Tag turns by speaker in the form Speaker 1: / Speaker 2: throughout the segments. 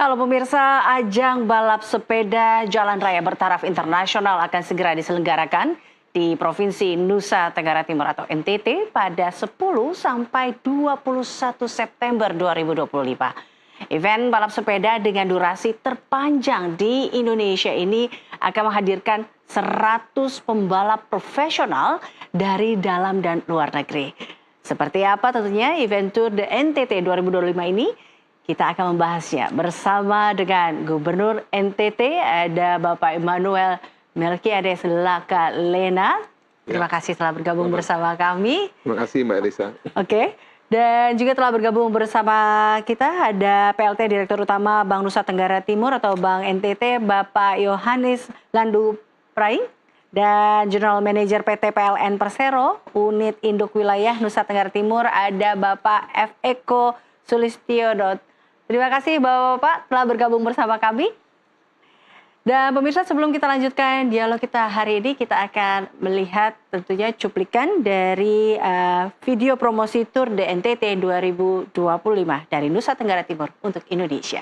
Speaker 1: Halo pemirsa, ajang balap sepeda jalan raya bertaraf internasional akan segera diselenggarakan di Provinsi Nusa Tenggara Timur atau NTT pada 10 sampai 21 September 2025. Event balap sepeda dengan durasi terpanjang di Indonesia ini akan menghadirkan 100 pembalap profesional dari dalam dan luar negeri. Seperti apa tentunya event Tour de NTT 2025 ini? Kita akan membahasnya bersama dengan Gubernur NTT, ada Bapak Immanuel Melkiades Lakalena. Terima kasih telah bergabung bersama kami.
Speaker 2: Terima kasih Mbak Elisa.
Speaker 1: Oke, dan juga telah bergabung bersama kita ada PLT Direktur Utama Bank Nusa Tenggara Timur atau Bank NTT, Bapak Yohanes Landu Praing. Dan General Manager PT PLN Persero, Unit Induk Wilayah Nusa Tenggara Timur, ada Bapak F. Eko Sulistyo. Terima kasih Bapak-Bapak telah bergabung bersama kami. Dan pemirsa, sebelum kita lanjutkan dialog kita hari ini, kita akan melihat tentunya cuplikan dari video promosi Tour de NTT 2025 dari Nusa Tenggara Timur untuk Indonesia.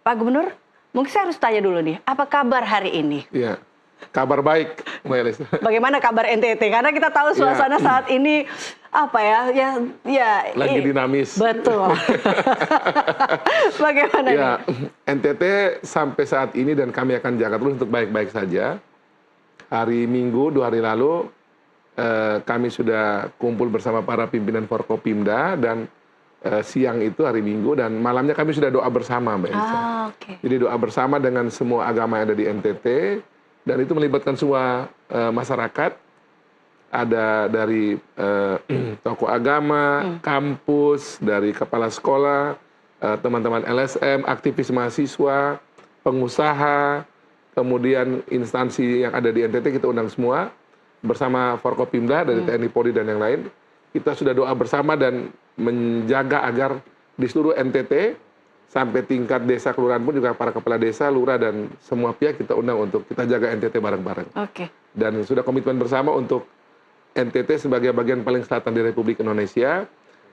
Speaker 1: Pak Gubernur, mungkin saya harus tanya dulu nih, apa kabar hari ini?
Speaker 2: Iya, kabar baik Mbak Elisa.
Speaker 1: Bagaimana kabar NTT? Karena kita tahu suasana saat ini apa ya,
Speaker 2: lagi dinamis.
Speaker 1: Betul. Bagaimana
Speaker 2: ya,
Speaker 1: nih?
Speaker 2: NTT sampai saat ini dan kami akan jaga terus untuk baik-baik saja. Hari Minggu 2 hari lalu kami sudah kumpul bersama para pimpinan Forkopimda dan siang itu hari Minggu dan malamnya kami sudah doa bersama Mbak Elisa. Jadi doa bersama dengan semua agama yang ada di NTT dan itu melibatkan semua masyarakat. Ada dari tokoh agama, kampus, dari kepala sekolah, teman-teman LSM, aktivis mahasiswa, pengusaha, kemudian instansi yang ada di NTT kita undang semua bersama Forkopimda dari TNI Polri dan yang lain. Kita sudah doa bersama dan menjaga agar di seluruh NTT sampai tingkat desa kelurahan pun juga para kepala desa, lurah dan semua pihak kita undang untuk kita jaga NTT bareng-bareng. Dan sudah komitmen bersama untuk NTT sebagai bagian paling selatan di Republik Indonesia.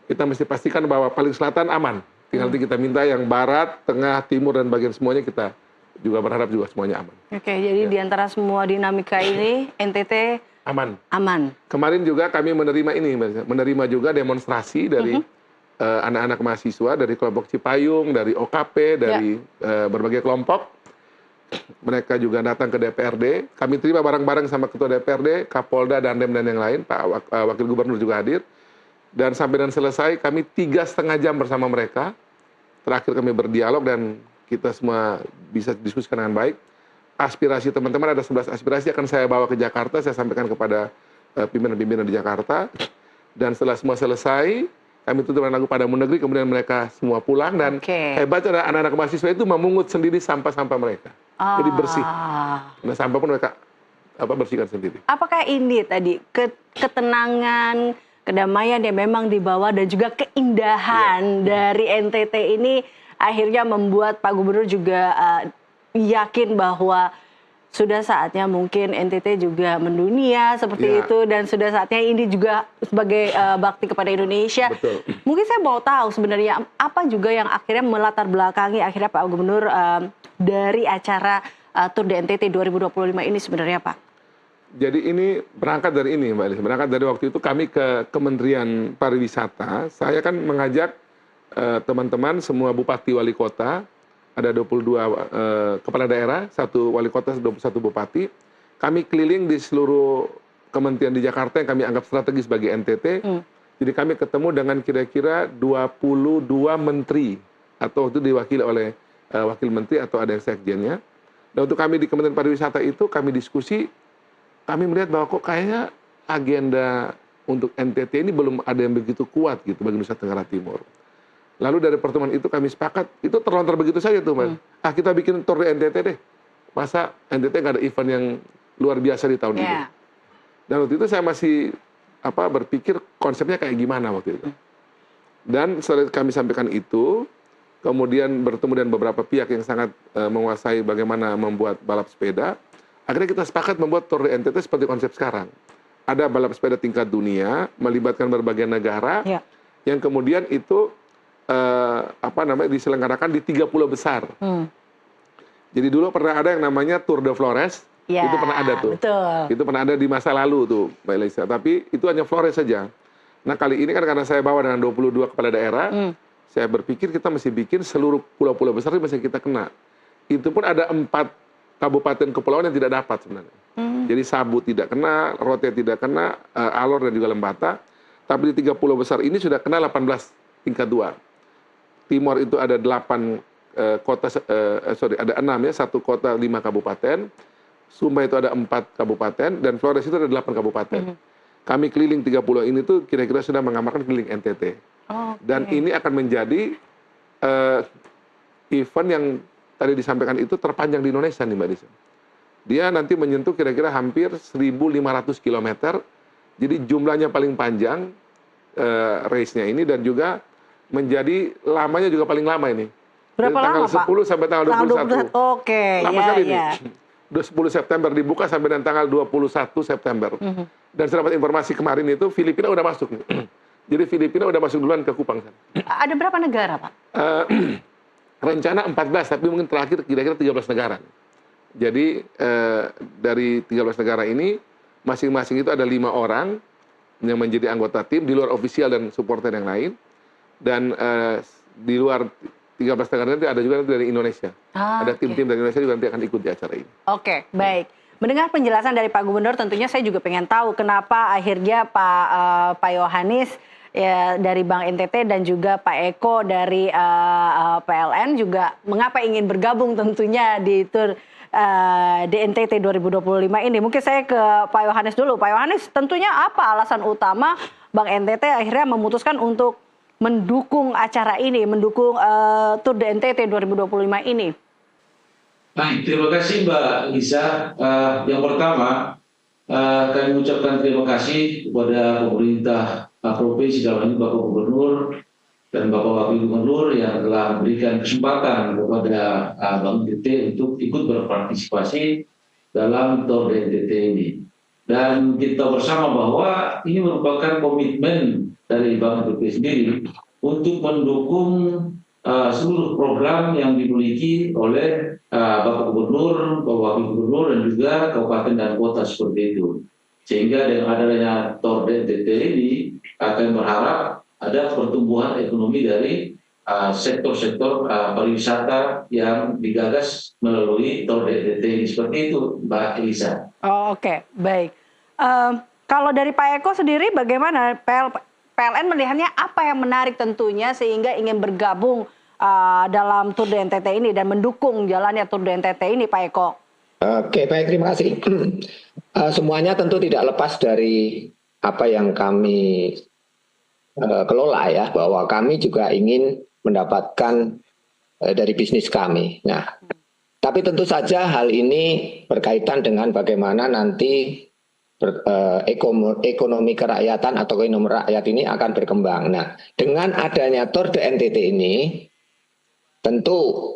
Speaker 2: Kita mesti pastikan bahwa paling selatan aman. Tinggal nanti kita minta yang barat, tengah, timur dan bagian semuanya kita juga berharap juga semuanya aman.
Speaker 1: Jadi di antara semua dinamika ini NTT aman.
Speaker 2: Kemarin juga kami menerima juga demonstrasi dari anak-anak mahasiswa dari kelompok Cipayung, dari OKP, dari berbagai kelompok. Mereka juga datang ke DPRD. Kami terima bareng-bareng sama Ketua DPRD, Kapolda, Dandim dan yang lain. Pak Wakil Gubernur juga hadir. Dan sampai dan selesai kami 3,5 jam bersama mereka. Terakhir kami berdialog dan kita semua bisa diskusikan dengan baik. Aspirasi teman-teman ada 11 aspirasi akan saya bawa ke Jakarta, saya sampaikan kepada pimpinan-pimpinan di Jakarta. Dan setelah semua selesai, kami tutup dengan lagu Padamu Negeri, kemudian mereka semua pulang dan hebatnya anak-anak mahasiswa itu memungut sendiri sampah-sampah mereka. Jadi bersih. Nah, sampah pun mereka bersihkan sendiri.
Speaker 1: Apakah ini tadi ketenangan, kedamaian yang memang dibawa dan juga keindahan dari NTT ini akhirnya membuat Pak Gubernur juga yakin bahwa sudah saatnya mungkin NTT juga mendunia seperti itu dan sudah saatnya ini juga sebagai bakti kepada Indonesia.
Speaker 2: Betul.
Speaker 1: Mungkin saya mau tahu sebenarnya apa juga yang akhirnya melatar belakangi akhirnya Pak Gubernur dari acara Tour de NTT 2025 ini sebenarnya Pak.
Speaker 2: Jadi ini berangkat dari ini Mbak Elisa, berangkat dari waktu itu kami ke Kementerian Pariwisata, saya kan mengajak teman-teman semua bupati wali kota ada 22 kepala daerah, 1 wali kota, 21 bupati. Kami keliling di seluruh kementerian di Jakarta yang kami anggap strategis bagi NTT. Jadi kami ketemu dengan kira-kira 22 menteri, atau itu diwakili oleh wakil menteri atau ada yang sekjennya. Dan untuk kami di Kementerian Pariwisata itu kami diskusi, kami melihat bahwa kok kayaknya agenda untuk NTT ini belum ada yang begitu kuat gitu bagi Nusa Tenggara Timur. Lalu dari pertemuan itu kami sepakat, itu terlontar begitu saja tuh Mas. Kita bikin tour di NTT deh. Masa NTT nggak ada event yang luar biasa di tahun ini. Dan waktu itu saya masih berpikir konsepnya kayak gimana waktu itu. Dan setelah kami sampaikan itu, kemudian bertemu dengan beberapa pihak yang sangat menguasai bagaimana membuat balap sepeda. Akhirnya kita sepakat membuat tour di NTT seperti konsep sekarang. Ada balap sepeda tingkat dunia, melibatkan berbagai negara, yang kemudian itu diselenggarakan di 3 pulau besar. Jadi dulu pernah ada yang namanya Tour de Flores, itu pernah ada tuh. Betul. Itu pernah ada di masa lalu tuh, Mbak Elisa. Tapi itu hanya Flores saja. Nah kali ini kan karena saya bawa dengan 22 kepala daerah, saya berpikir kita mesti bikin seluruh pulau-pulau besar ini mesti kita kena. Itu pun ada 4 kabupaten kepulauan yang tidak dapat sebenarnya. Jadi Sabu tidak kena, Rote tidak kena, Alor dan juga Lembata. Tapi di 3 pulau besar ini sudah kena 18 tingkat 2. Timor itu ada 8 kota, ada 6 ya, 1 kota 5 kabupaten. Sumba itu ada 4 kabupaten, dan Flores itu ada 8 kabupaten. Kami keliling 3 pulau ini tuh kira-kira sudah mengamarkan keliling NTT. Dan ini akan menjadi event yang tadi disampaikan itu terpanjang di Indonesia nih Mbak Disa. Dia nanti menyentuh kira-kira hampir 1.500 km. Jadi jumlahnya paling panjang race-nya ini, dan juga menjadi lamanya juga paling lama ini.
Speaker 1: Berapa
Speaker 2: dari tanggal
Speaker 1: lama, Pak?
Speaker 2: 10 sampai tanggal 21.
Speaker 1: Oke,
Speaker 2: lama sekali nih. 10 September dibuka sampai dengan tanggal 21 September. Dan saya dapat informasi kemarin itu Filipina udah masuk nih. Jadi Filipina udah masuk duluan ke Kupang.
Speaker 1: Ada berapa negara, Pak?
Speaker 2: Rencana 14, tapi mungkin terakhir kira-kira 13 negara. Jadi dari 13 negara ini, masing-masing itu ada 5 orang yang menjadi anggota tim, di luar ofisial dan supporter yang lain. Dan di luar 13 negara nanti ada juga nanti dari Indonesia. Ada tim-tim dari Indonesia juga nanti akan ikut di acara ini. Oke,
Speaker 1: baik. Mendengar penjelasan dari Pak Gubernur, tentunya saya juga pengen tahu kenapa akhirnya Pak Yohanis dari Bank NTT dan juga Pak Eko dari PLN juga mengapa ingin bergabung tentunya di Tour di NTT 2025 ini. Mungkin saya ke Pak Yohanis dulu. Pak Yohanis, tentunya apa alasan utama Bank NTT akhirnya memutuskan untuk mendukung acara ini, mendukung Tour de NTT 2025 ini?
Speaker 3: Baik, terima kasih Mbak Lisa. Yang pertama, kami mengucapkan terima kasih kepada pemerintah provinsi, dalam ini Bapak Gubernur dan Bapak Wakil Gubernur yang telah memberikan kesempatan kepada Bank NTT untuk ikut berpartisipasi dalam Tour de NTT ini. Dan kita bersama bahwa ini merupakan komitmen dari Bank NTT sendiri untuk mendukung seluruh program yang dimiliki oleh Bapak Gubernur, Bapak Wakil Gubernur, dan juga kabupaten dan kota seperti itu. Sehingga dengan adanya Tour de NTT ini akan berharap ada pertumbuhan ekonomi dari sektor-sektor pariwisata yang digagas melalui Tour de NTT ini. Seperti itu, Mbak Elisa.
Speaker 1: Oke, baik. Kalau dari Pak Eko sendiri bagaimana? PLN melihatnya apa yang menarik tentunya sehingga ingin bergabung dalam Tour de NTT ini dan mendukung jalannya Tour de NTT ini, Pak Eko?
Speaker 4: Oke, baik, terima kasih. Semuanya tentu tidak lepas dari apa yang kami kelola ya, bahwa kami juga ingin mendapatkan dari bisnis kami. Nah, tapi tentu saja hal ini berkaitan dengan bagaimana nanti ekonomi kerakyatan atau ekonomi rakyat ini akan berkembang. Nah, dengan adanya Tour de NTT ini, tentu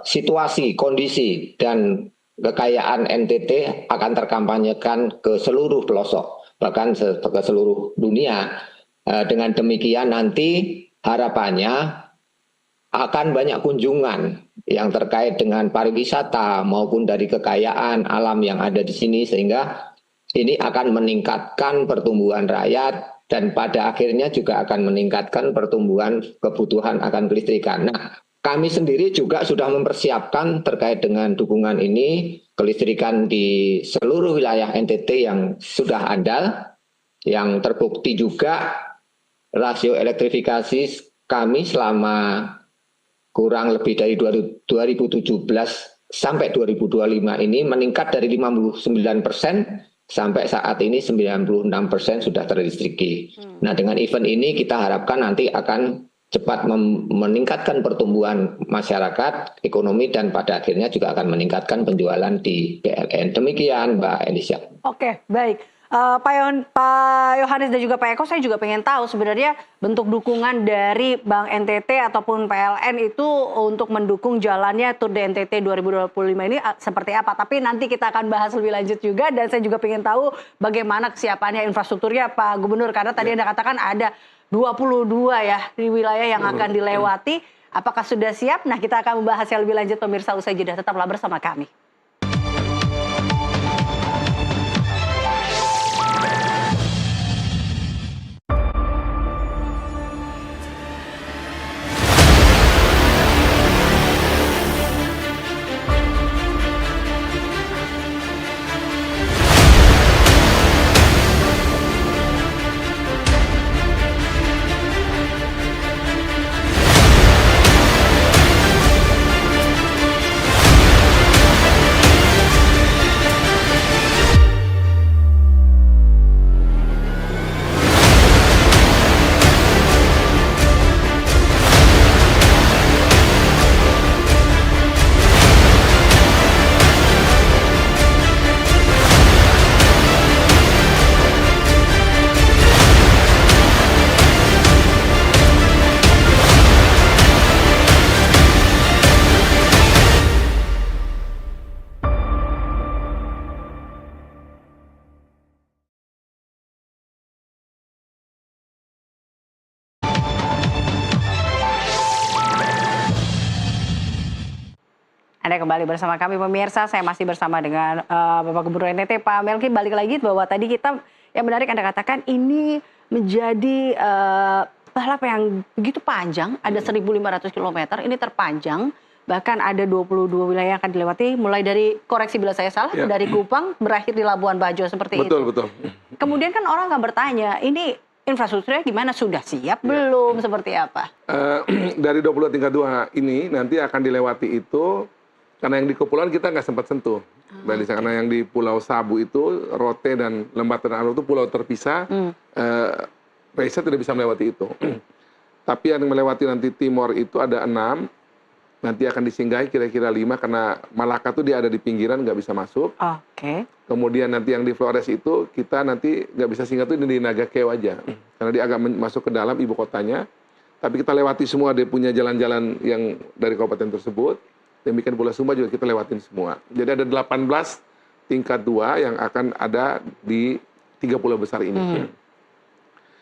Speaker 4: situasi, kondisi, dan kekayaan NTT akan terkampanyekan ke seluruh pelosok, bahkan ke seluruh dunia. Dengan demikian nanti harapannya akan banyak kunjungan yang terkait dengan pariwisata maupun dari kekayaan alam yang ada di sini, sehingga ini akan meningkatkan pertumbuhan rakyat dan pada akhirnya juga akan meningkatkan pertumbuhan kebutuhan akan kelistrikan. Nah, kami sendiri juga sudah mempersiapkan terkait dengan dukungan ini kelistrikan di seluruh wilayah NTT yang sudah andal, yang terbukti juga rasio elektrifikasi kami selama kurang lebih dari 2017 sampai 2025 ini meningkat dari 59% sampai saat ini 96% sudah terlistriki. Nah, dengan event ini kita harapkan nanti akan cepat meningkatkan pertumbuhan masyarakat, ekonomi, dan pada akhirnya juga akan meningkatkan penjualan di PLN. Demikian, Mbak Elisa.
Speaker 1: Oke, baik. Pak Yohanes dan juga Pak Eko, saya juga pengen tahu sebenarnya bentuk dukungan dari Bank NTT ataupun PLN itu untuk mendukung jalannya Tour de NTT 2025 ini seperti apa. Tapi nanti kita akan bahas lebih lanjut juga, dan saya juga pengen tahu bagaimana kesiapannya infrastrukturnya Pak Gubernur. Karena tadi Anda katakan ada 22 ya di wilayah yang akan dilewati. Apakah sudah siap? Nah, kita akan membahasnya lebih lanjut pemirsa usai jeda. Tetaplah bersama kami. Anda kembali bersama kami pemirsa, saya masih bersama dengan Bapak Gubernur NTT, Pak Melki. Balik lagi bahwa tadi kita, yang menarik Anda katakan ini menjadi balap yang begitu panjang, ada 1.500 km, ini terpanjang. Bahkan ada 22 wilayah yang akan dilewati, mulai dari, koreksi bila saya salah, dari Kupang berakhir di Labuan Bajo seperti itu.
Speaker 2: Betul.
Speaker 1: Kemudian kan orang akan bertanya, ini infrastrukturnya gimana, sudah siap belum, seperti apa?
Speaker 2: Dari 22 ini nanti akan dilewati itu, karena yang di kepulauan kita nggak sempat sentuh, Mbak Elisa, karena yang di Pulau Sabu itu, Rote dan Lembata dan Alo itu pulau terpisah, Raisa tidak bisa melewati itu. Tapi yang melewati nanti timur itu ada 6, nanti akan disinggahi kira-kira 5, karena Malaka itu dia ada di pinggiran, nggak bisa masuk.
Speaker 1: Oke.
Speaker 2: Kemudian nanti yang di Flores itu, kita nanti nggak bisa singgah itu di Nagakeo aja, karena dia agak masuk ke dalam ibu kotanya. Tapi kita lewati semua, dia punya jalan-jalan yang dari kabupaten tersebut. Demikian pula Sumba juga kita lewatin semua. Jadi ada 18 tingkat 2 yang akan ada di 3 pulau besar ini.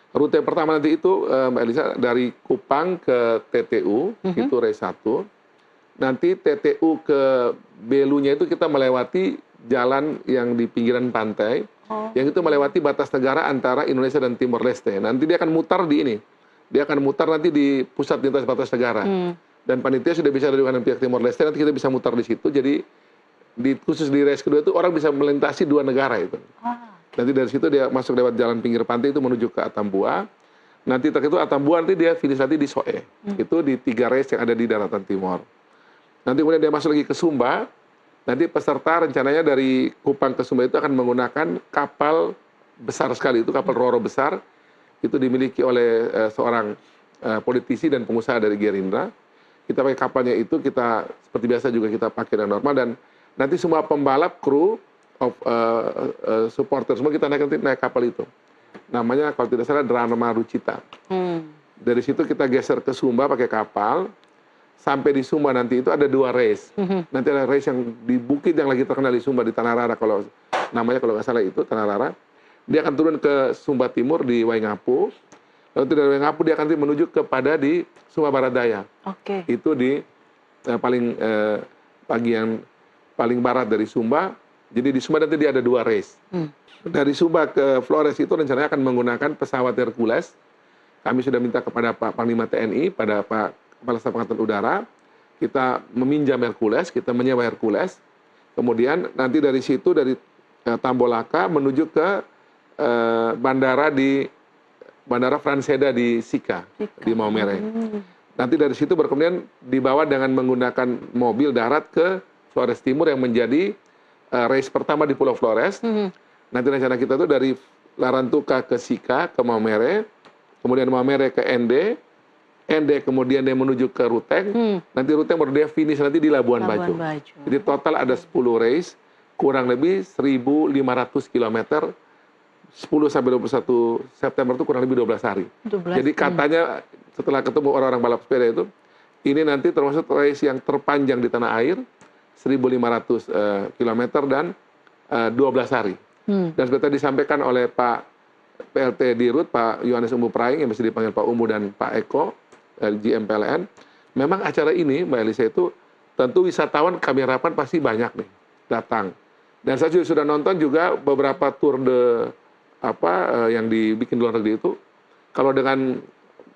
Speaker 2: Rute pertama nanti itu, Mbak Elisa, dari Kupang ke TTU, itu race 1. Nanti TTU ke Belunya itu kita melewati jalan yang di pinggiran pantai, yang itu melewati batas negara antara Indonesia dan Timor Leste. Nanti dia akan mutar di ini. Dia akan mutar nanti di pusat lintas batas negara. Dan panitia sudah bisa dengan pihak Timor Leste, nanti kita bisa mutar di situ. Jadi khusus di race kedua itu orang bisa melintasi 2 negara itu. Nanti dari situ dia masuk lewat jalan pinggir pantai itu menuju ke Atambua. Nanti itu Atambua nanti dia finish nanti di Soe. Itu di 3 race yang ada di daratan timur. Nanti kemudian dia masuk lagi ke Sumba. Nanti peserta rencananya dari Kupang ke Sumba itu akan menggunakan kapal besar sekali, itu kapal Roro besar. Itu dimiliki oleh seorang politisi dan pengusaha dari Gerindra. Kita pakai kapalnya itu, kita seperti biasa juga kita pakai dengan normal, dan nanti semua pembalap, kru, supporter semua kita naik kapal itu. Namanya kalau tidak salah Dharma Rucita. Dari situ kita geser ke Sumba pakai kapal. Sampai di Sumba nanti itu ada 2 race. Nanti ada race yang di bukit yang lagi terkenal di Sumba, di Tanah Rara, kalau namanya kalau nggak salah itu Tanah Rara. Dia akan turun ke Sumba Timur di Waingapu. Lalu dari Waingapu dia akan menuju kepada di Sumba Barat Daya. Itu di bagian paling barat dari Sumba. Jadi di Sumba nanti dia ada 2 race. Dari Sumba ke Flores itu rencananya akan menggunakan pesawat Hercules. Kami sudah minta kepada Pak Panglima TNI, pada Pak Kepala Staf Angkatan Udara. kita meminjam Hercules, kita menyewa Hercules, kemudian nanti dari situ dari Tambolaka menuju ke Bandara Franseda di Sika, di Maumere. Nanti dari situ kemudian dibawa dengan menggunakan mobil darat ke Flores Timur yang menjadi race pertama di Pulau Flores. Nanti rencana kita tuh dari Larantuka ke Sika, ke Maumere, kemudian Maumere ke Ende kemudian dia menuju ke Ruteng, nanti Ruteng baru dia finish nanti di Labuan Bajo. Jadi total ada 10 race, kurang lebih 1.500 km, 10 sampai 21 September itu kurang lebih 12 hari. Jadi katanya setelah ketemu orang-orang balap sepeda itu, ini nanti termasuk race yang terpanjang di tanah air, 1.500 km dan 12 hari. Dan seperti disampaikan oleh Pak PLT Dirut, Pak Yohanes Umbu Praing, yang bisa dipanggil Pak Umbu dan Pak Eko, GM PLN, memang acara ini, Mbak Elisa, itu tentu wisatawan kami harapkan pasti banyak nih datang. Dan saya juga sudah nonton juga beberapa tour de yang dibikin di luar negeri itu, kalau dengan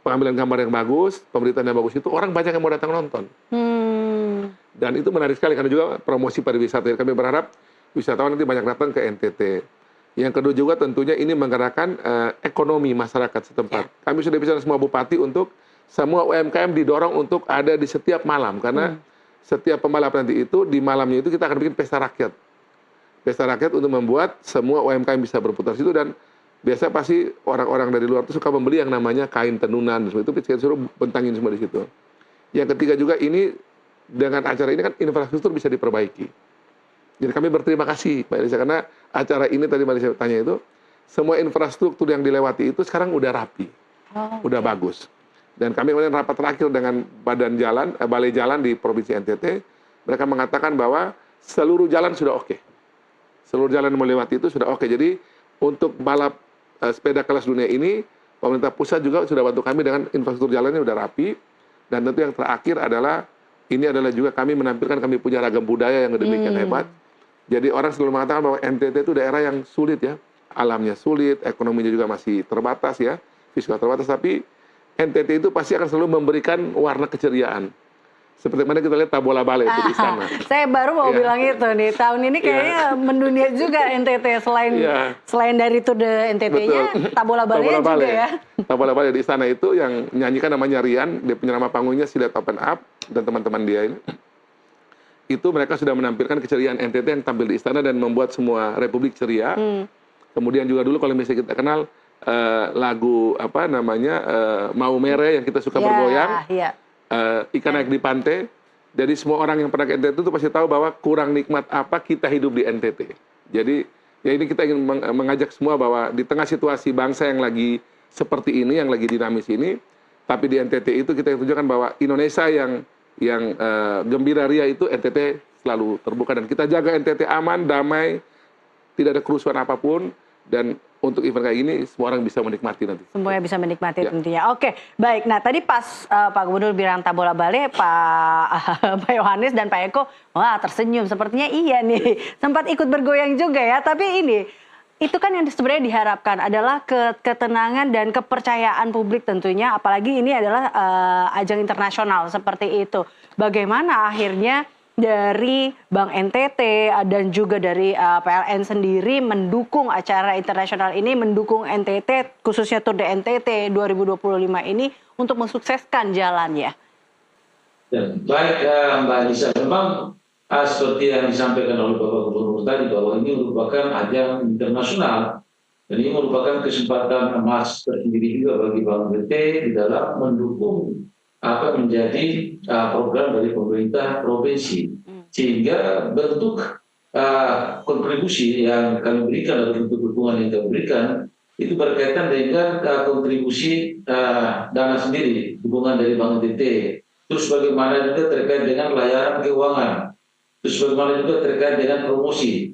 Speaker 2: pengambilan gambar yang bagus, pemberitaan yang bagus itu, orang banyak yang mau datang nonton. Dan itu menarik sekali karena juga promosi pariwisata. Kami berharap wisatawan nanti banyak datang ke NTT. Yang kedua juga tentunya ini menggerakkan ekonomi masyarakat setempat. Kami sudah bicara semua bupati untuk semua UMKM didorong untuk ada di setiap malam, karena setiap pembalap nanti itu di malamnya itu kita akan bikin pesta rakyat. Pesta rakyat untuk membuat semua UMKM bisa berputar situ, dan biasa pasti orang-orang dari luar itu suka membeli yang namanya kain tenunan, itu kita suruh bentangin semua di situ. Yang ketiga juga ini dengan acara ini kan infrastruktur bisa diperbaiki. Jadi kami berterima kasih Mbak Elisa, karena acara ini tadi Mbak Elisa tanya itu, semua infrastruktur yang dilewati itu sekarang udah rapi, udah bagus. Dan kami kemudian rapat terakhir dengan balai jalan di Provinsi NTT, mereka mengatakan bahwa seluruh jalan sudah oke. Seluruh jalan yang melewati itu sudah oke. Jadi untuk balap sepeda kelas dunia ini, pemerintah pusat juga sudah bantu kami dengan infrastruktur jalannya sudah rapi. Dan tentu yang terakhir adalah, ini adalah juga kami menampilkan kami punya ragam budaya yang demikian hebat. Jadi orang selalu mengatakan bahwa NTT itu daerah yang sulit ya. Alamnya sulit, ekonominya juga masih terbatas ya, fiskal terbatas, tapi NTT itu pasti akan selalu memberikan warna keceriaan. Seperti mana kita lihat Tabola Bale itu di sana.
Speaker 1: Saya baru mau bilang itu nih, tahun ini kayaknya mendunia juga NTT, selain dari Tour de NTT-nya, Tabola Bale juga ya.
Speaker 2: Tabola Bale di sana itu yang nyanyikan namanya Rian, dia punya nama panggungnya Silat Open Up, dan teman-teman dia ini. Itu mereka sudah menampilkan keceriaan NTT yang tampil di istana dan membuat semua Republik ceria. Kemudian juga dulu kalau misalnya kita kenal lagu Maumere yang kita suka bergoyang, ikan naik di pantai. Jadi semua orang yang pernah ke NTT itu pasti tahu bahwa kurang nikmat apa kita hidup di NTT. Jadi ya ini kita ingin mengajak semua bahwa di tengah situasi bangsa yang lagi seperti ini, yang lagi dinamis ini, tapi di NTT itu kita tunjukkan bahwa Indonesia yang gembira ria itu NTT selalu terbuka, dan kita jaga NTT aman, damai, tidak ada kerusuhan apapun, dan untuk event kayak gini semua orang bisa menikmati nanti. Semuanya bisa menikmati
Speaker 1: tentunya. Oke, baik. Nah tadi pas Pak Gubernur bilang Tabola Bale, Pak Yohanes dan Pak Eko, wah tersenyum. Sepertinya iya nih, sempat ikut bergoyang juga ya. Tapi itu kan yang sebenarnya diharapkan adalah ketenangan dan kepercayaan publik tentunya. Apalagi ini adalah ajang internasional seperti itu. Bagaimana akhirnya dari Bank NTT dan juga dari PLN sendiri mendukung acara internasional ini, mendukung NTT, khususnya Tour de NTT 2025 ini untuk mensukseskan jalannya.
Speaker 3: Baik Mbak Anissa, memang seperti yang disampaikan oleh Bapak Gubernur tadi, bahwa ini merupakan ajang internasional dan ini merupakan kesempatan emas tersendiri juga bagi Bank NTT di dalam mendukung apa menjadi program dari pemerintah provinsi, sehingga bentuk kontribusi yang kami berikan atau bentuk dukungan yang kami berikan itu berkaitan dengan kontribusi dana sendiri, dukungan dari Bank NTT, terus bagaimana juga terkait dengan layanan keuangan, terus bagaimana juga terkait dengan promosi,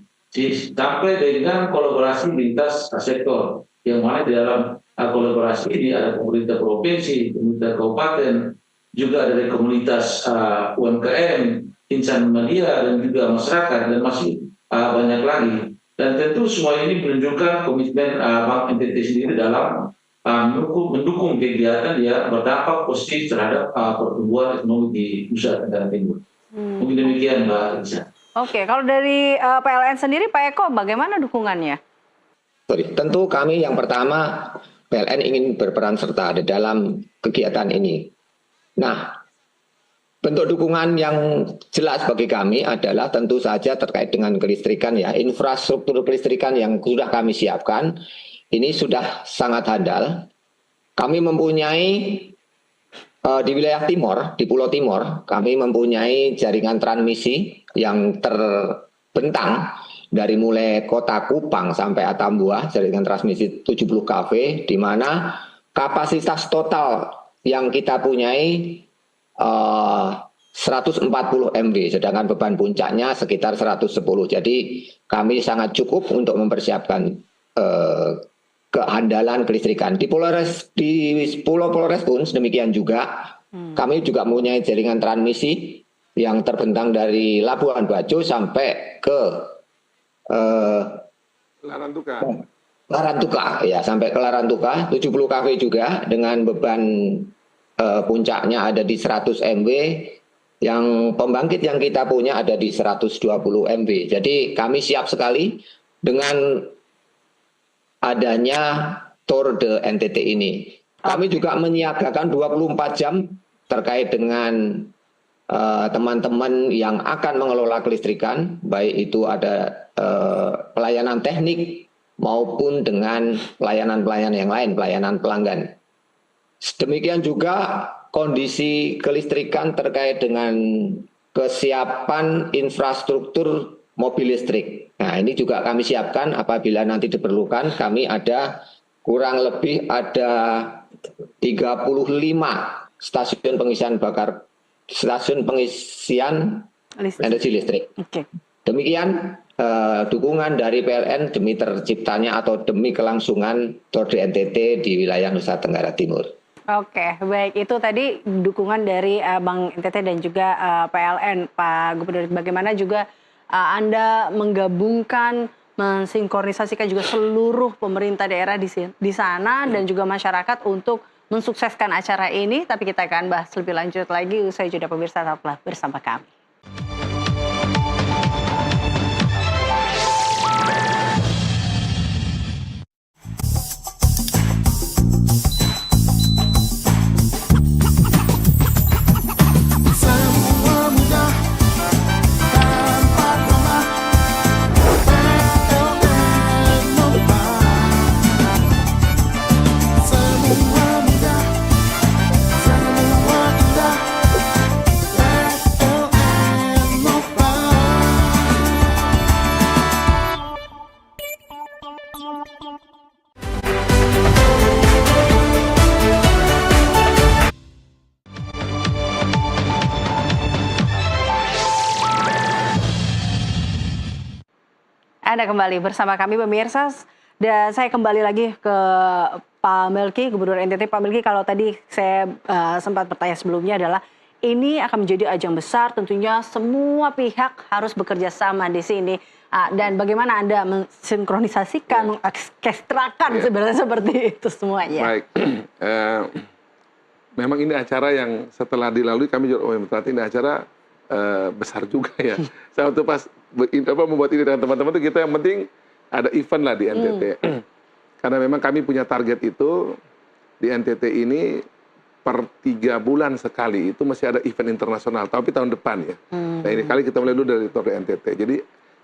Speaker 3: sampai dengan kolaborasi lintas sektor, yang mana di dalam kolaborasi ini ada pemerintah provinsi, pemerintah kabupaten, juga ada dari komunitas UMKM, insan media, dan juga masyarakat, dan masih banyak lagi. Dan tentu semua ini menunjukkan komitmen Bank NTT sendiri dalam mendukung kegiatan yang berdampak positif terhadap pertumbuhan ekonomi di Nusa Tenggara Timur. Mungkin demikian Mbak Lisa.
Speaker 1: Oke, kalau dari PLN sendiri Pak Eko bagaimana dukungannya?
Speaker 4: Tentu kami yang pertama PLN ingin berperan serta di dalam kegiatan ini. Nah, bentuk dukungan yang jelas bagi kami adalah tentu saja terkait dengan kelistrikan ya, infrastruktur kelistrikan yang sudah kami siapkan ini sudah sangat handal. Kami mempunyai di wilayah timur, di Pulau Timur, kami mempunyai jaringan transmisi yang terbentang dari mulai kota Kupang sampai Atambua, jaringan transmisi 70 kV, di mana kapasitas total yang kita punyai 140 MW, sedangkan beban puncaknya sekitar 110. Jadi kami sangat cukup untuk mempersiapkan keandalan kelistrikan. Di Pulau Flores pun demikian juga. Kami juga mempunyai jaringan transmisi yang terbentang dari Labuan Bajo sampai ke
Speaker 2: Larantuka.
Speaker 4: Larantuka ya, sampai ke Larantuka 70 kV juga dengan beban puncaknya ada di 100 MW, yang pembangkit yang kita punya ada di 120 MW. Jadi kami siap sekali dengan adanya Torde NTT ini. Kami juga menyiagakan 24 jam terkait dengan teman-teman yang akan mengelola kelistrikan, baik itu ada pelayanan teknik maupun dengan pelayanan-pelayanan yang lain, pelayanan pelanggan. Demikian juga kondisi kelistrikan terkait dengan kesiapan infrastruktur mobil listrik. Nah, ini juga kami siapkan apabila nanti diperlukan. Kami ada kurang lebih ada 35 stasiun pengisian energi listrik.
Speaker 1: Okay.
Speaker 4: Demikian dukungan dari PLN demi terciptanya atau demi kelangsungan Torde NTT di wilayah Nusa Tenggara Timur.
Speaker 1: Oke, baik, itu tadi dukungan dari Bank NTT dan juga PLN, Pak Gubernur. Bagaimana juga Anda menggabungkan, mensinkronisasikan juga seluruh pemerintah daerah di sana dan juga masyarakat untuk mensukseskan acara ini. Tapi kita akan bahas lebih lanjut lagi usai jeda, pemirsa, tetaplah bersama kami. Anda kembali bersama kami, pemirsa, dan saya kembali lagi ke Pak Melki, Gubernur NTT. Pak Melki, kalau tadi saya sempat bertanya sebelumnya adalah ini akan menjadi ajang besar, tentunya semua pihak harus bekerja sama di sini. Dan bagaimana Anda mensinkronisasikan, mengorkestrakan sebenarnya seperti itu semuanya?
Speaker 2: Baik, memang ini acara yang setelah dilalui kami juga berarti ini acara besar juga ya. Saya waktu pas membuat ini dengan teman-teman itu kita yang penting ada event lah di NTT. Karena memang kami punya target itu di NTT ini per 3 bulan sekali itu masih ada event internasional, tapi tahun depan ya. Nah ini kali kita mulai dulu dari Torde NTT. Jadi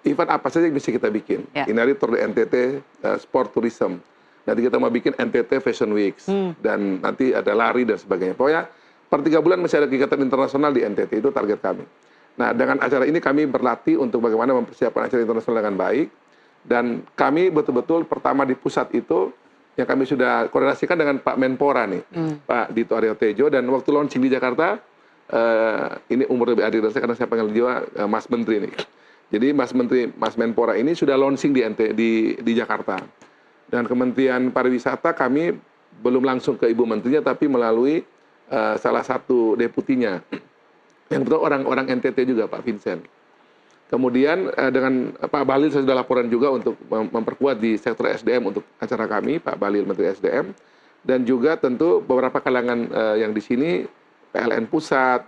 Speaker 2: event apa saja yang bisa kita bikin. Ini hari Torde NTT Sport Tourism. Nanti kita mau bikin NTT Fashion Weeks dan nanti ada lari dan sebagainya. Pokoknya per 3 bulan masih ada kegiatan internasional di NTT, itu target kami. Nah, dengan acara ini kami berlatih untuk bagaimana mempersiapkan acara internasional dengan baik. Dan kami betul-betul pertama di pusat itu, yang kami sudah koordinasikan dengan Pak Menpora nih, Pak Dito Aryo Tejo. Dan waktu launching di Jakarta, ini umur lebih adik dari saya karena saya panggil dia Mas Menteri nih. Jadi Mas Menpora ini sudah launching di Jakarta. Dan Kementerian Pariwisata kami belum langsung ke Ibu Menterinya, tapi melalui salah satu deputinya, yang betul orang NTT juga, Pak Vincent. Kemudian dengan Pak Bahlil saya sudah laporan juga untuk memperkuat di sektor SDM untuk acara kami, Pak Bahlil Menteri SDM. dan juga tentu beberapa kalangan yang di sini, PLN Pusat,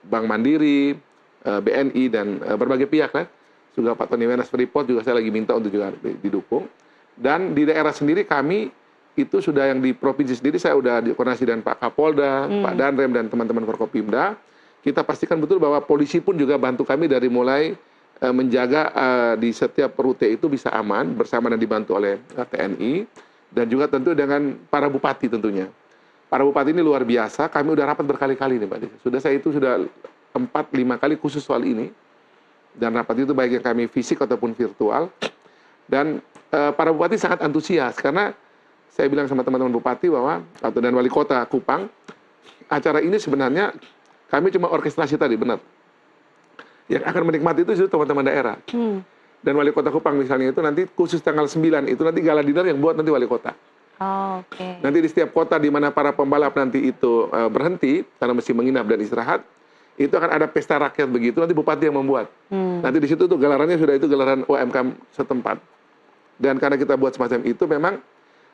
Speaker 2: Bank Mandiri, BNI, dan berbagai pihak lah. Juga Pak Tony Wenas Freeport juga saya lagi minta untuk juga didukung. Dan di daerah sendiri kami itu sudah yang di provinsi sendiri saya sudah koordinasi dengan Pak Kapolda, Pak Danrem, dan teman-teman Forkopimda. Kita pastikan betul bahwa polisi pun juga bantu kami dari mulai menjaga di setiap rute itu bisa aman bersama dan dibantu oleh TNI. Dan juga tentu dengan para bupati tentunya. Para bupati ini luar biasa, kami udah rapat berkali-kali nih Pak Desa. Saya sudah 4-5 kali khusus soal ini. Dan rapat itu baik yang kami fisik ataupun virtual. Dan para bupati sangat antusias karena saya bilang sama teman-teman bupati bahwa, dan wali kota Kupang, acara ini sebenarnya kami cuma orkestrasi tadi, benar. Yang akan menikmati itu justru teman-teman daerah. Dan wali kota Kupang misalnya itu nanti khusus tanggal 9 itu nanti gala dinner yang buat nanti wali kota. Nanti di setiap kota di mana para pembalap nanti itu berhenti karena mesti menginap dan istirahat, itu akan ada pesta rakyat begitu, nanti bupati yang membuat. Nanti di situ tuh gelarannya sudah itu gelaran UMKM setempat. Dan karena kita buat semacam itu memang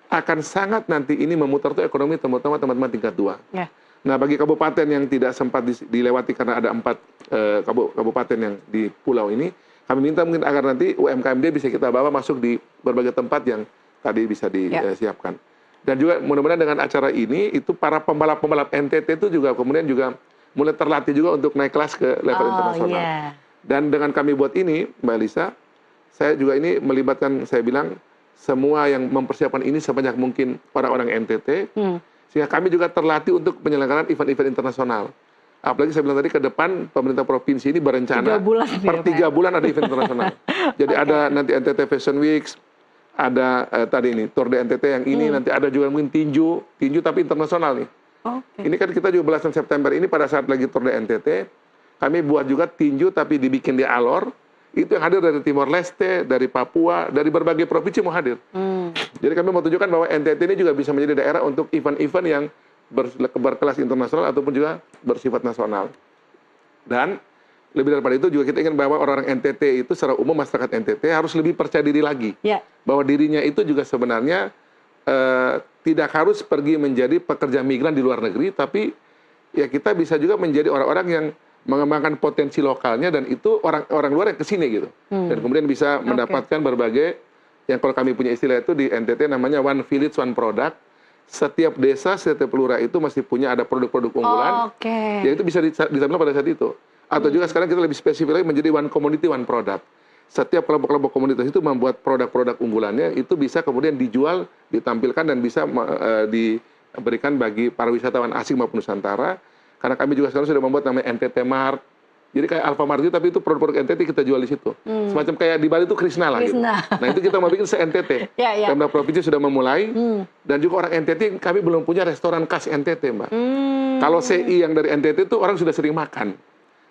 Speaker 2: akan sangat nanti ini memutar tuh ekonomi terutama teman-teman tingkat 2. Nah, bagi kabupaten yang tidak sempat dilewati karena ada 4 kabupaten yang di pulau ini, kami minta mungkin agar nanti UMKM bisa kita bawa masuk di berbagai tempat yang tadi bisa disiapkan. Dan juga mudah-mudahan dengan acara ini, itu para pembalap-pembalap NTT itu juga kemudian juga mulai terlatih juga untuk naik kelas ke level internasional. Dan dengan kami buat ini, Mbak Lisa, saya juga ini melibatkan, saya bilang, semua yang mempersiapkan ini sebanyak mungkin orang-orang NTT, sehingga kami juga terlatih untuk penyelenggaraan event-event internasional. Apalagi saya bilang tadi ke depan pemerintah provinsi ini berencana
Speaker 1: 3 bulan
Speaker 2: per 3 bulan ada event internasional. Jadi ada nanti NTT Fashion Weeks, ada tadi ini Tour de NTT yang ini, nanti ada juga mungkin tinju tapi internasional nih. Ini kan kita juga belasan September ini pada saat lagi Tour de NTT, kami buat juga tinju tapi dibikin di Alor. Itu yang hadir dari Timor Leste, dari Papua, dari berbagai provinsi mau hadir. Jadi kami mau tunjukkan bahwa NTT ini juga bisa menjadi daerah untuk event-event yang berkelas internasional ataupun juga bersifat nasional. Dan lebih daripada itu juga kita ingin bahwa orang-orang NTT itu secara umum masyarakat NTT harus lebih percaya diri lagi. Bahwa dirinya itu juga sebenarnya tidak harus pergi menjadi pekerja migran di luar negeri, tapi ya kita bisa juga menjadi orang-orang yang mengembangkan potensi lokalnya dan itu orang luar yang kesini gitu. Dan kemudian bisa mendapatkan berbagai, yang kalau kami punya istilah itu di NTT namanya one village one product. Setiap desa, setiap lurah itu masih punya ada produk-produk unggulan. Ya itu bisa ditampilkan pada saat itu. Atau juga sekarang kita lebih spesifik lagi menjadi one community one product. Setiap kelompok-kelompok komunitas itu membuat produk-produk unggulannya itu bisa kemudian dijual, ditampilkan dan bisa diberikan bagi para wisatawan asing maupun Nusantara. Karena kami juga sekarang sudah membuat namanya NTT Mart. Jadi kayak Alfamart itu, tapi itu produk-produk NTT kita jual di situ. Semacam kayak di Bali itu Krishna lah gitu. Nah itu kita mau bikin se-NTT. Pemda provinsi sudah memulai. Dan juga orang NTT, kami belum punya restoran khas NTT, Mbak. Kalau CI yang dari NTT itu orang sudah sering makan.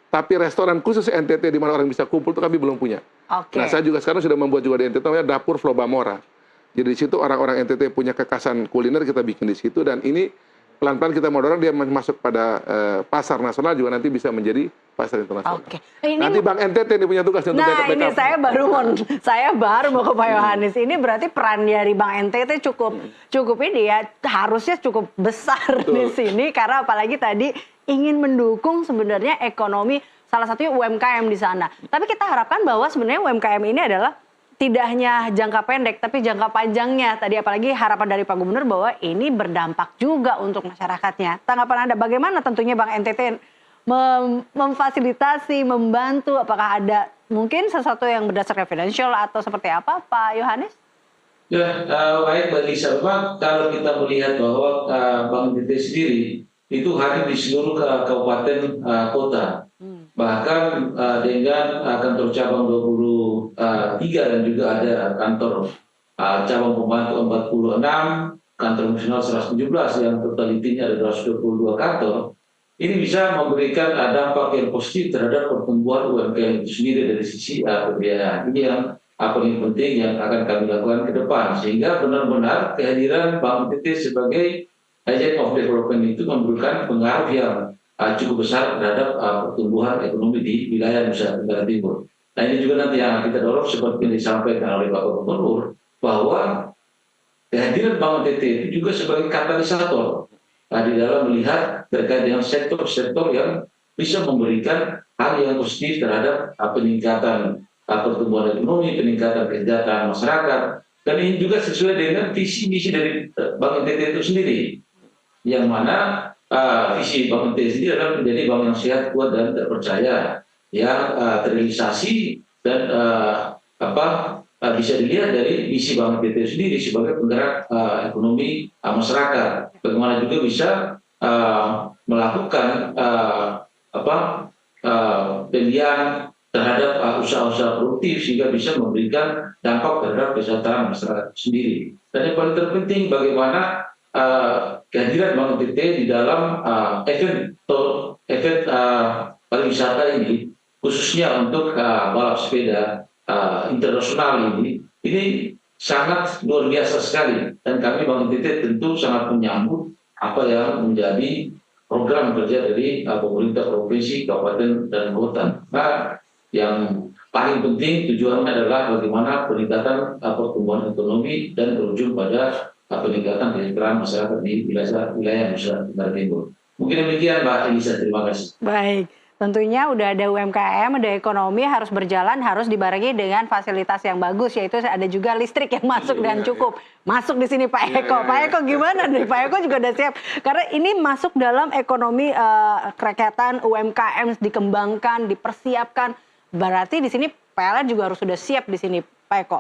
Speaker 2: Tapi restoran khusus NTT di mana orang bisa kumpul itu kami belum punya. Nah saya juga sekarang sudah membuat juga di NTT namanya Dapur Flobamora. Jadi di situ orang-orang NTT punya kekasan kuliner kita bikin di situ. Dan ini pelan-pelan kita mau dorong dia masuk pada pasar nasional juga nanti bisa menjadi pasar internasional. Nanti Bank NTT ini punya tugas untuk backup.
Speaker 1: Ini saya baru mau ke Pak Yohanes. Ini berarti peran dari Bank NTT cukup ini ya, harusnya cukup besar di sini karena apalagi tadi ingin mendukung sebenarnya ekonomi salah satunya UMKM di sana. Tapi kita harapkan bahwa sebenarnya UMKM ini adalah tidak hanya jangka pendek, tapi jangka panjangnya. Tadi apalagi harapan dari Pak Gubernur bahwa ini berdampak juga untuk masyarakatnya. Tanggapan Anda bagaimana tentunya Bank NTT memfasilitasi, membantu, apakah ada mungkin sesuatu yang berdasarkan financial atau seperti apa, Pak Yohanes?
Speaker 3: Ya, baik Mbak Lisa. Memang kalau kita melihat bahwa Bank NTT sendiri itu hadir di seluruh kabupaten kota. Bahkan dengan kantor cabang 23 dan juga ada kantor cabang pembantu 46, kantor nasional 117 yang totalitinya ada 222 kantor. Ini bisa memberikan dampak yang positif terhadap pertumbuhan UMKM itu sendiri dari sisi pembiayaan. Ini yang paling penting yang akan kami lakukan ke depan. Sehingga benar-benar kehadiran Bank NTT sebagai agent of development itu memberikan pengaruh yang cukup besar terhadap pertumbuhan ekonomi di wilayah Nusa Tenggara Timur. Nah ini juga nanti yang kita dorong seperti yang disampaikan oleh Bapak Gubernur bahwa kehadiran Bank NTT itu juga sebagai katalisator di dalam melihat terkait dengan sektor-sektor yang bisa memberikan hal yang positif terhadap peningkatan pertumbuhan ekonomi, peningkatan kesejahteraan masyarakat, dan ini juga sesuai dengan visi misi dari Bank NTT itu sendiri, yang mana visi Bank NTT sendiri adalah menjadi bank yang sehat, kuat dan terpercaya, yang terrealisasi dan bisa dilihat dari misi Bank NTT sendiri sebagai penggerak ekonomi masyarakat. Bagaimana juga bisa melakukan pilihan terhadap usaha-usaha produktif sehingga bisa memberikan dampak terhadap kesejahteraan masyarakat sendiri. Dan yang paling terpenting bagaimana kehadiran Bank NTT di dalam event pariwisata ini, khususnya untuk balap sepeda internasional ini sangat luar biasa sekali, dan kami Bank NTT tentu sangat menyambut apa yang menjadi program kerja dari pemerintah provinsi, kabupaten dan kota. Nah, yang paling penting tujuannya adalah bagaimana peningkatan pertumbuhan ekonomi dan berujung pada peningkatan kesejahteraan masyarakat di wilayah Nusa Tenggara Timur. Mungkin demikian Mbak Elisa, terima kasih.
Speaker 1: Baik, tentunya udah ada UMKM, ada ekonomi harus berjalan, harus dibarengi dengan fasilitas yang bagus, yaitu ada juga listrik yang masuk dan cukup. Masuk di sini Pak Eko. Pak Eko gimana nih? Pak Eko juga udah siap. Karena ini masuk dalam ekonomi kerakyatan, UMKM dikembangkan, dipersiapkan. Berarti di sini PLN juga harus sudah siap di sini, Pak Eko.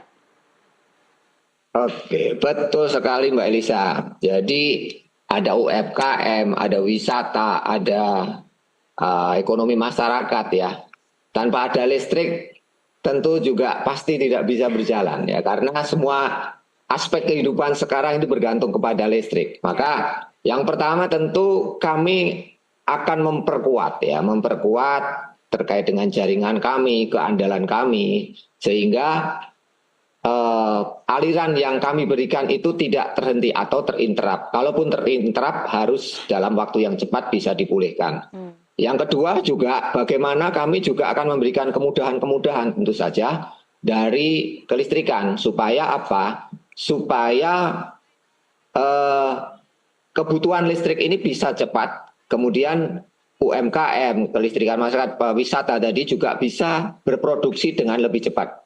Speaker 4: Oke, betul sekali Mbak Elisa. Jadi ada UMKM, ada wisata, ada ekonomi masyarakat ya. Tanpa ada listrik tentu juga pasti tidak bisa berjalan ya, karena semua aspek kehidupan sekarang itu bergantung kepada listrik. Maka yang pertama tentu kami akan memperkuat terkait dengan jaringan kami, keandalan kami, sehingga aliran yang kami berikan itu tidak terhenti atau terinterap. Kalaupun terinterap harus dalam waktu yang cepat bisa dipulihkan. Yang kedua juga bagaimana kami juga akan memberikan kemudahan-kemudahan tentu saja dari kelistrikan, supaya apa? Supaya kebutuhan listrik ini bisa cepat, kemudian UMKM, kelistrikan masyarakat, wisata tadi juga bisa berproduksi dengan lebih cepat.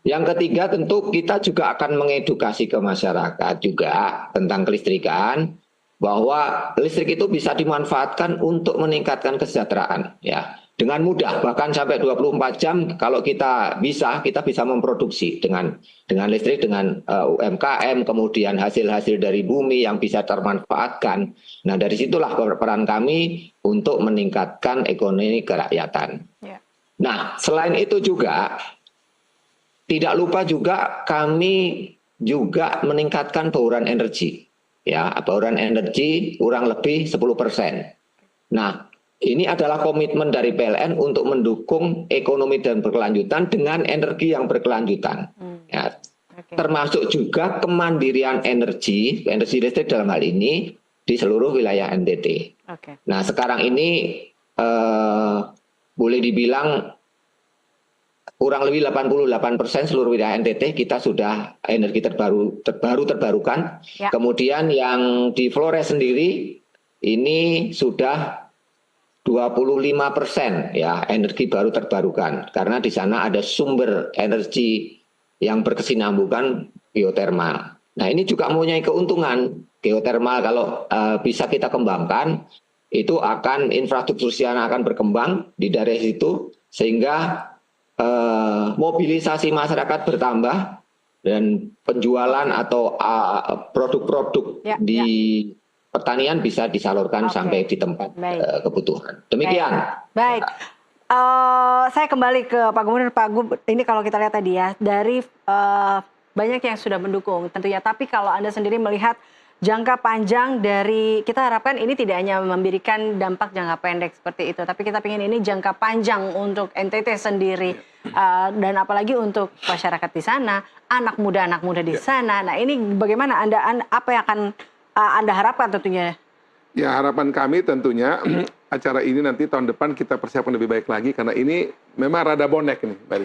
Speaker 4: Yang ketiga tentu kita juga akan mengedukasi ke masyarakat juga tentang kelistrikan, bahwa listrik itu bisa dimanfaatkan untuk meningkatkan kesejahteraan ya. Dengan mudah, bahkan sampai 24 jam kalau kita bisa memproduksi dengan listrik, dengan UMKM, kemudian hasil-hasil dari bumi yang bisa termanfaatkan. Nah, dari situlah peran kami untuk meningkatkan ekonomi kerakyatan. Nah, selain itu juga tidak lupa juga kami juga meningkatkan bauran energi. Ya, bauran energi kurang lebih 10%. Nah, ini adalah komitmen dari PLN untuk mendukung ekonomi dan berkelanjutan dengan energi yang berkelanjutan. Ya, termasuk juga kemandirian energi listrik dalam hal ini di seluruh wilayah NTT. Nah, sekarang ini boleh dibilang kurang lebih 88% seluruh wilayah NTT kita sudah energi terbarukan. Ya. Kemudian yang di Flores sendiri ini sudah 25% ya energi baru terbarukan, karena di sana ada sumber energi yang berkesinambungan geotermal. Nah, ini juga mempunyai keuntungan. Geotermal kalau bisa kita kembangkan, itu akan infrastruktur sana akan berkembang di daerah situ, sehingga mobilisasi masyarakat bertambah dan penjualan atau produk-produk di pertanian bisa disalurkan sampai di tempat kebutuhan. Demikian.
Speaker 1: Baik. Saya kembali ke Pak Gubernur. Pak Gub, ini kalau kita lihat tadi ya, dari banyak yang sudah mendukung tentunya. Tapi kalau Anda sendiri melihat jangka panjang dari, kita harapkan ini tidak hanya memberikan dampak jangka pendek seperti itu, tapi kita ingin ini jangka panjang untuk NTT sendiri, dan apalagi untuk masyarakat di sana, anak muda di sana. Nah, ini bagaimana apa yang akan Anda harapkan tentunya?
Speaker 2: Ya, harapan kami tentunya acara ini nanti tahun depan kita persiapkan lebih baik lagi, karena ini memang rada bonek nih, Mbak.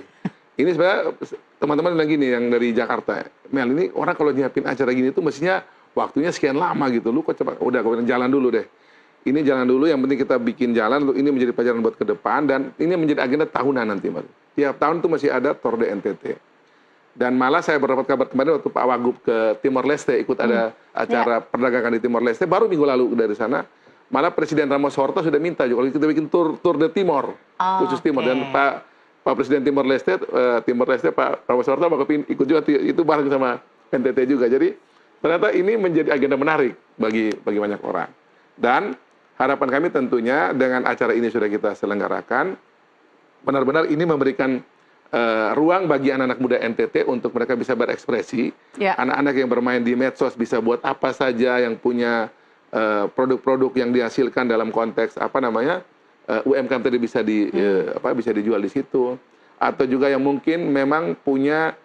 Speaker 2: Ini sebenarnya teman-teman bilang gini yang dari Jakarta, Mel ini orang kalau nyiapin acara gini tuh mestinya waktunya sekian lama gitu. Lu kok cepat, udah kemudian jalan dulu deh. Ini jalan dulu, yang penting kita bikin jalan, ini menjadi pelajaran buat ke depan, dan ini menjadi agenda tahunan nanti, Mas. Tiap tahun tuh masih ada Tour de NTT. Dan malah saya berdapat kabar kemarin waktu Pak Wagub ke Timor Leste, ikut ada acara perdagangan di Timor Leste, baru minggu lalu dari sana, malah Presiden Ramos Horta sudah minta, kalau kita bikin Tour de Timor, khusus Timor, dan Pak Presiden Timor Leste, Pak Ramos Horta bakal ikut juga, itu bareng sama NTT juga. Jadi ternyata ini menjadi agenda menarik bagi banyak orang. Dan harapan kami tentunya dengan acara ini sudah kita selenggarakan, benar-benar ini memberikan ruang bagi anak-anak muda NTT untuk mereka bisa berekspresi. Anak-anak yang bermain di medsos bisa buat apa saja, yang punya produk-produk yang dihasilkan dalam konteks UMKM tadi bisa bisa dijual di situ. Atau juga yang mungkin memang punya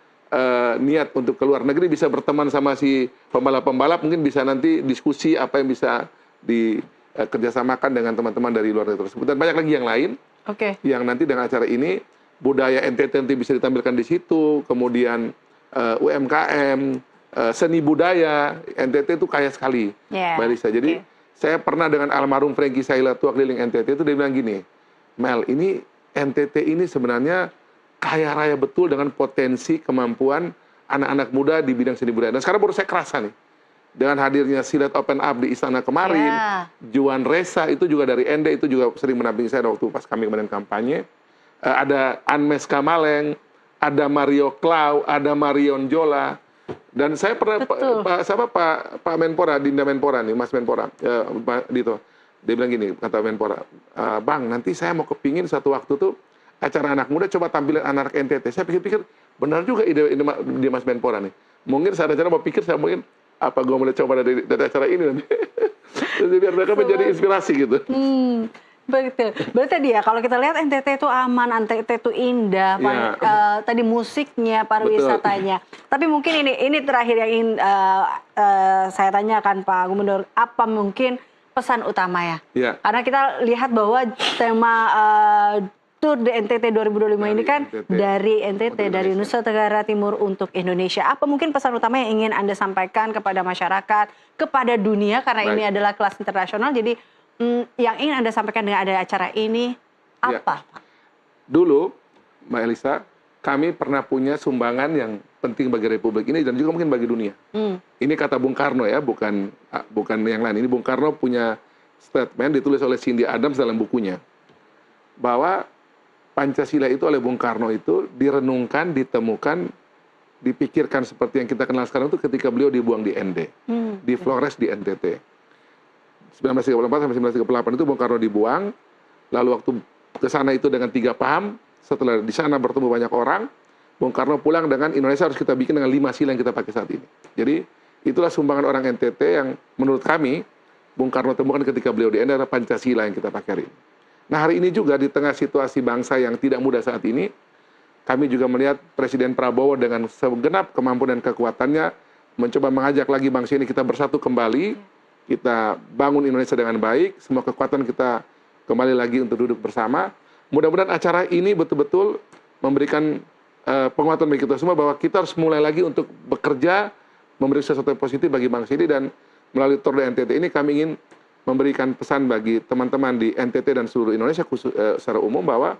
Speaker 2: niat untuk keluar negeri bisa berteman sama si pembalap-pembalap, mungkin bisa nanti diskusi apa yang bisa dikerjasamakan dengan teman-teman dari luar negeri tersebut, dan banyak lagi yang lain yang nanti dengan acara ini budaya NTT nanti bisa ditampilkan di situ, kemudian UMKM, seni budaya NTT itu kaya sekali, Mbak Lisa. Jadi saya pernah dengan almarhum Frankie Saila, tua keliling NTT itu, dia bilang gini, Mel, ini NTT ini sebenarnya kaya raya betul dengan potensi kemampuan anak-anak muda di bidang seni budaya. Dan sekarang baru saya kerasa nih, dengan hadirnya Silat Open Up di Istana kemarin, Juan Reza itu juga dari ND, itu juga sering menampingi saya waktu pas kami kemarin kampanye. Ada Anmes Kamaleng, ada Mario Klau, ada Marion Jola. Dan saya pernah Pak Menpora, Dinda Menpora nih, Mas Menpora, Pak Dito. Dia bilang gini, kata Menpora, Bang, nanti saya mau kepingin satu waktu tuh acara anak muda coba tampilin anak NTT. Saya pikir-pikir benar juga ide Mas Menpora nih. Mungkin saya rencana mau pikir, saya mungkin apa gue mulai coba dari acara ini nanti. Jadi biar mereka menjadi inspirasi gitu.
Speaker 1: Betul. Berarti tadi ya, kalau kita lihat NTT itu aman, NTT itu indah, tadi musiknya, pariwisatanya. Tapi mungkin ini terakhir yang ingin saya tanyakan Pak Gubernur, apa mungkin pesan utama ya? Karena kita lihat bahwa tema Tour de NTT 2025 ini kan dari NTT, dari Nusa Tenggara Timur untuk Indonesia. Apa mungkin pesan utama yang ingin Anda sampaikan kepada masyarakat, kepada dunia, karena ini adalah kelas internasional, jadi yang ingin Anda sampaikan dengan ada acara ini apa? Dulu,
Speaker 2: Mbak Elisa, kami pernah punya sumbangan yang penting bagi Republik ini dan juga mungkin bagi dunia. Ini kata Bung Karno ya, bukan yang lain. Ini Bung Karno punya statement ditulis oleh Cindy Adams dalam bukunya, bahwa Pancasila itu oleh Bung Karno itu direnungkan, ditemukan, dipikirkan seperti yang kita kenal sekarang itu ketika beliau dibuang di ND, di Flores di NTT. 1934 sampai 1938 itu Bung Karno dibuang, lalu waktu ke sana itu dengan 3 paham, setelah di sana bertemu banyak orang, Bung Karno pulang dengan Indonesia harus kita bikin dengan 5 sila yang kita pakai saat ini. Jadi itulah sumbangan orang NTT yang menurut kami Bung Karno temukan ketika beliau di ND adalah Pancasila yang kita pakai hari ini. Nah hari ini juga di tengah situasi bangsa yang tidak mudah saat ini, kami juga melihat Presiden Prabowo dengan segenap kemampuan dan kekuatannya mencoba mengajak lagi bangsa ini kita bersatu kembali, kita bangun Indonesia dengan baik, semua kekuatan kita kembali lagi untuk duduk bersama. Mudah-mudahan acara ini betul-betul memberikan penguatan bagi kita semua bahwa kita harus mulai lagi untuk bekerja, memberikan sesuatu yang positif bagi bangsa ini, dan melalui Tour de NTT ini kami ingin memberikan pesan bagi teman-teman di NTT dan seluruh Indonesia secara umum bahwa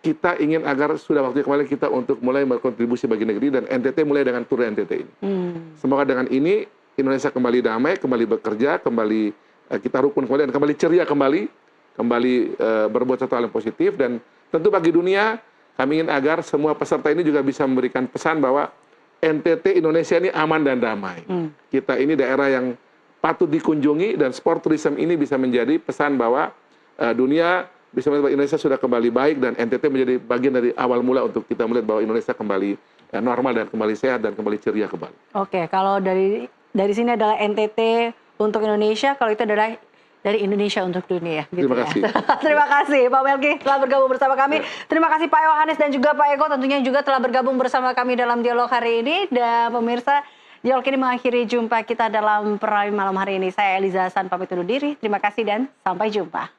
Speaker 2: kita ingin agar sudah waktunya kembali kita untuk mulai berkontribusi bagi negeri, dan NTT mulai dengan Tour de NTT ini. Semoga dengan ini Indonesia kembali damai, kembali bekerja, kembali kita rukun kembali, dan kembali ceria kembali berbuat sesuatu hal yang positif. Dan tentu bagi dunia kami ingin agar semua peserta ini juga bisa memberikan pesan bahwa NTT Indonesia ini aman dan damai. Kita ini daerah yang patut dikunjungi, dan sport tourism ini bisa menjadi pesan bahwa dunia bisa melihat bahwa Indonesia sudah kembali baik, dan NTT menjadi bagian dari awal mula untuk kita melihat bahwa Indonesia kembali normal dan kembali sehat dan kembali ceria kembali.
Speaker 1: Oke, kalau dari sini adalah NTT untuk Indonesia, kalau itu adalah dari Indonesia untuk dunia. Gitu.
Speaker 2: Terima kasih.
Speaker 1: Terima kasih Pak Melki telah bergabung bersama kami. Terima kasih Pak Yohanes dan juga Pak Eko tentunya juga telah bergabung bersama kami dalam dialog hari ini. Dan pemirsa, dialog ini mengakhiri jumpa kita dalam Prime malam hari ini. Saya Eliza Hasan pamit undur diri. Terima kasih dan sampai jumpa.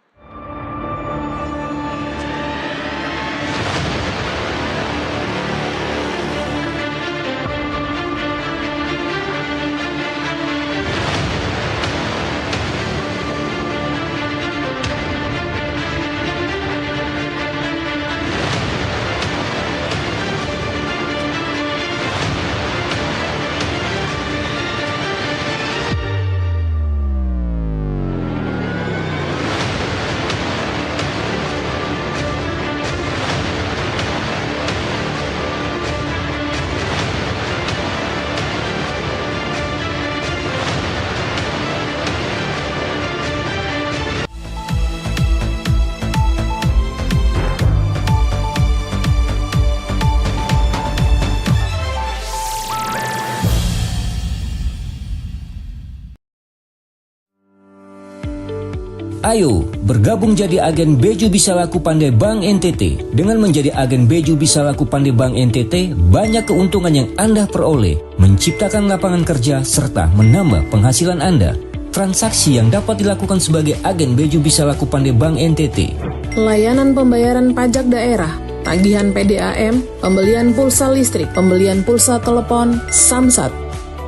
Speaker 5: Ayo, bergabung jadi agen Beju Bisa Laku Pandai Bank NTT. Dengan menjadi agen Beju Bisa Laku Pandai Bank NTT, banyak keuntungan yang Anda peroleh, menciptakan lapangan kerja, serta menambah penghasilan Anda. Transaksi yang dapat dilakukan sebagai agen Beju Bisa Laku Pandai Bank NTT.
Speaker 6: Layanan pembayaran pajak daerah, tagihan PDAM, pembelian pulsa listrik, pembelian pulsa telepon, Samsat,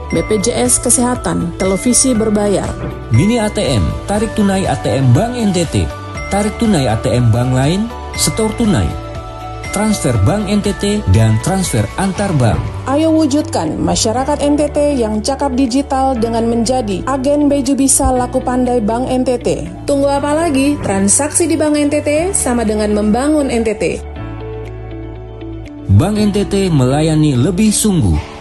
Speaker 6: BPJS Kesehatan, televisi berbayar.
Speaker 5: Mini ATM, tarik tunai ATM Bank NTT, tarik tunai ATM bank lain, setor tunai, transfer Bank NTT, dan transfer antar bank.
Speaker 6: Ayo wujudkan masyarakat NTT yang cakap digital dengan menjadi agen Beju Bisa Laku Pandai Bank NTT. Tunggu apa lagi? Transaksi di Bank NTT sama dengan membangun NTT.
Speaker 5: Bank NTT melayani lebih sungguh.